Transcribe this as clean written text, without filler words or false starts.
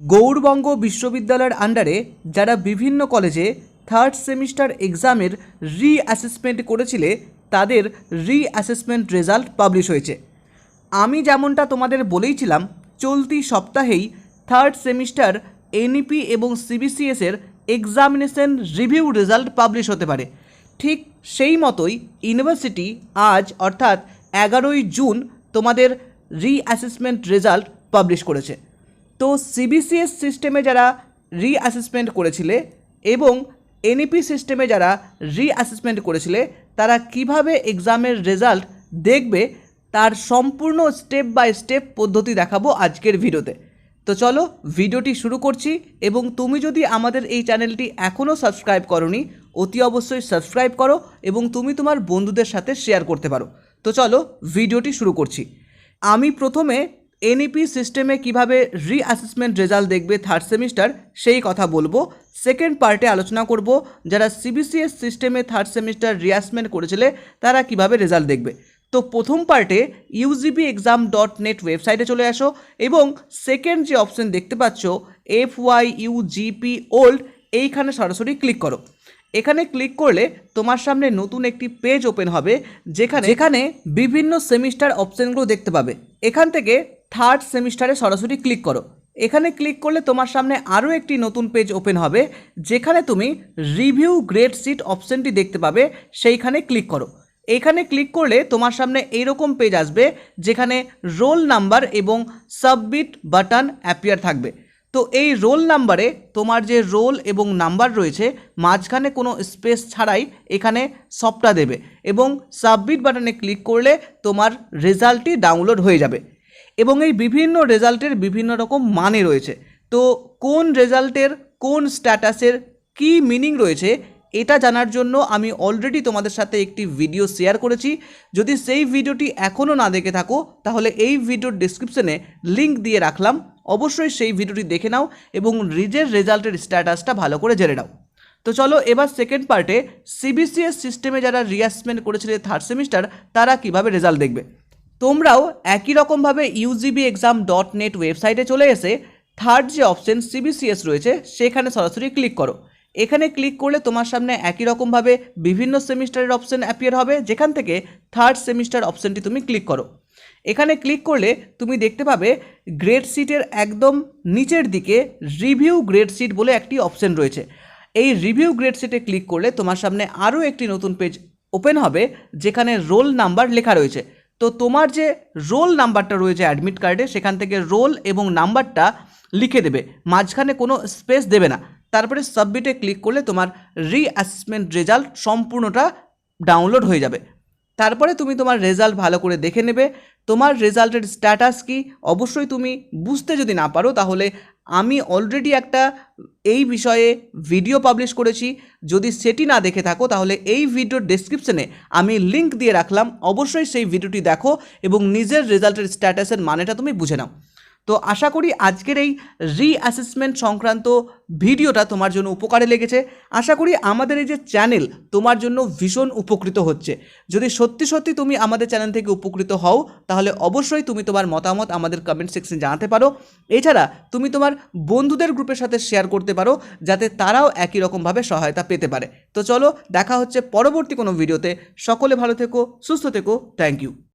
গৌড়বঙ্গ বিশ্ববিদ্যালয়ের আন্ডারে যারা বিভিন্ন কলেজে থার্ড সেমিস্টার এক্সামের রিঅ্যাসেসমেন্ট করেছিলে তাদের রিঅ্যাসেসমেন্ট রেজাল্ট পাবলিশ হয়েছে। আমি যেমনটা তোমাদের বলেইছিলাম চলতি সপ্তাহেই থার্ড সেমিস্টার এনইপি এবং সিবিসিএসের এক্সামিনেশন রিভিউ রেজাল্ট পাবলিশ হতে পারে। ঠিক সেই মতোই ইউনিভার্সিটি আজ অর্থাৎ 11ই জুন তোমাদের রিঅ্যাসেসমেন্ট রেজাল্ট পাবলিশ করেছে। তো সিবিসিএস সিস্টেমে যারা রিঅ্যাসেসমেন্ট করেছিলে এবং এনইপি সিস্টেমে যারা রিঅ্যাসেসমেন্ট করেছিলে তারা কিভাবে এক্সামের রেজাল্ট দেখবে তার সম্পূর্ণ স্টেপ বাই স্টেপ পদ্ধতি দেখাবো আজকের ভিডিওতে। তো চলো ভিডিওটি শুরু করছি, এবং তুমি যদি আমাদের এই চ্যানেলটি এখনও সাবস্ক্রাইব করোনি অতি অবশ্যই সাবস্ক্রাইব করো এবং তুমি তোমার বন্ধুদের সাথে শেয়ার করতে পারো। তো চলো ভিডিওটি শুরু করছি। আমি প্রথমে এনইপি সিস্টেমে কিভাবে রিঅ্যাসেসমেন্ট রেজাল্ট দেখবে থার্ড সেমিস্টার সেই কথা বলবো। সেকেন্ড পার্টে আলোচনা করব যারা সিবিসিএস সিস্টেমে থার্ড সেমিস্টার রিঅ্যাসেসমেন্ট করেছিলে তারা কিভাবে রেজাল্ট দেখবে। তো প্রথম পার্টে UGBexam.net ওয়েবসাইটে চলে আসো এবং সেকেন্ড যে অপশন দেখতে পাচ্ছ FYUGP ওল্ড এইখানে সরাসরি ক্লিক করো। এখানে ক্লিক করলে তোমার সামনে নতুন একটি পেজ ওপেন হবে যেখানে বিভিন্ন সেমিস্টার অপশনগুলো দেখতে পাবে। এখান থেকে থার্ড সেমিস্টারে সরাসরি ক্লিক করো। এখানে ক্লিক করলে তোমার সামনে আরও একটি নতুন পেজ ওপেন হবে যেখানে তুমি রিভিউ গ্রেড শিট অপশনটি দেখতে পাবে, সেইখানে ক্লিক করো। এখানে ক্লিক করলে তোমার সামনে এইরকম পেজ আসবে যেখানে রোল নাম্বার এবং সাবমিট বাটন অ্যাপিয়ার থাকবে। তো এই রোল নাম্বারে তোমার যে রোল এবং নাম্বার রয়েছে মাঝখানে কোনো স্পেস ছাড়াই এখানে সবটা দেবে এবং সাবমিট বাটনে ক্লিক করলে তোমার রেজাল্টটি ডাউনলোড হয়ে যাবে। এবং এই বিভিন্ন রেজাল্টের বিভিন্ন রকম মানে রয়েছে। তো কোন রেজাল্টের কোন স্ট্যাটাসের কী মিনিং রয়েছে এটা জানার জন্য আমি অলরেডি তোমাদের সাথে একটি ভিডিও শেয়ার করেছি। যদি সেই ভিডিওটি এখনও না দেখে থাকো তাহলে এই ভিডিওর ডেসক্রিপশনে লিঙ্ক দিয়ে রাখলাম, অবশ্যই সেই ভিডিওটি দেখে নাও এবং নিজের রেজাল্টের স্ট্যাটাসটা ভালো করে জেনে নাও। তো চলো এবার সেকেন্ড পার্টে সিবিসিএস সিস্টেমে যারা রিঅ্যাসেসমেন্ট করেছিলে থার্ড সেমিস্টার তারা কিভাবে রেজাল্ট দেখবে। তোমরাও একই রকমভাবে UGBexam.net ওয়েবসাইটে চলে এসে থার্ড যে অপশন সিবিসিএস রয়েছে সেখানে সরাসরি ক্লিক করো। এখানে ক্লিক করলে তোমার সামনে একই রকমভাবে বিভিন্ন সেমিস্টারের অপশন অ্যাপিয়ার হবে, যেখান থেকে থার্ড সেমিস্টার অপশনটি তুমি ক্লিক করো। এখানে ক্লিক করলে তুমি দেখতে পাবে গ্রেড শিটের একদম নিচের দিকে রিভিউ গ্রেড শিট বলে একটি অপশন রয়েছে। এই রিভিউ গ্রেড শিটে ক্লিক করলে তোমার সামনে আরও একটি নতুন পেজ ওপেন হবে যেখানে রোল নাম্বার লেখা রয়েছে। তো তোমার যে রোল নাম্বারটা রয়েছে অ্যাডমিট কার্ডে সেখান থেকে রোল এবং নাম্বারটা লিখে দেবে, মাঝখানে কোনো স্পেস দেবে না। তারপরে সাবমিটে ক্লিক করলে তোমার রিঅ্যাসেসমেন্ট রেজাল্ট সম্পূর্ণটা ডাউনলোড হয়ে যাবে। তারপরে তুমি তোমার রেজাল্ট ভালো করে দেখে নেবে। তোমার রেজাল্টের স্ট্যাটাস কি অবশ্যই তুমি বুঝতে যদি না পারো তাহলে আমি অলরেডি একটা এই বিষয়ে ভিডিও পাবলিশ করেছি, যদি সেটি না দেখে থাকো তাহলে এই ভিডিওর ডেসক্রিপশনে আমি লিঙ্ক দিয়ে রাখলাম, অবশ্যই সেই ভিডিওটি দেখো এবং নিজের রেজাল্টের স্ট্যাটাসের মানেটা তুমি বুঝে নাও। তো আশা করি আজকের এই রিঅ্যাসেসমেন্ট সংক্রান্ত ভিডিওটা তোমার জন্য উপকারে লেগেছে। আশা করি আমাদের এই যে চ্যানেল তোমার জন্য ভীষণ উপকৃত হচ্ছে। যদি সত্যি সত্যি তুমি আমাদের চ্যানেল থেকে উপকৃত হও তাহলে অবশ্যই তুমি তোমার মতামত আমাদের কমেন্ট সেকশনে জানাতে পারো। এছাড়া তুমি তোমার বন্ধুদের গ্রুপের সাথে শেয়ার করতে পারো যাতে তারাও একই রকমভাবে সহায়তা পেতে পারে। তো চলো দেখা হচ্ছে পরবর্তী কোনো ভিডিওতে। সকলে ভালো থেকো, সুস্থ থেকো। Thank you.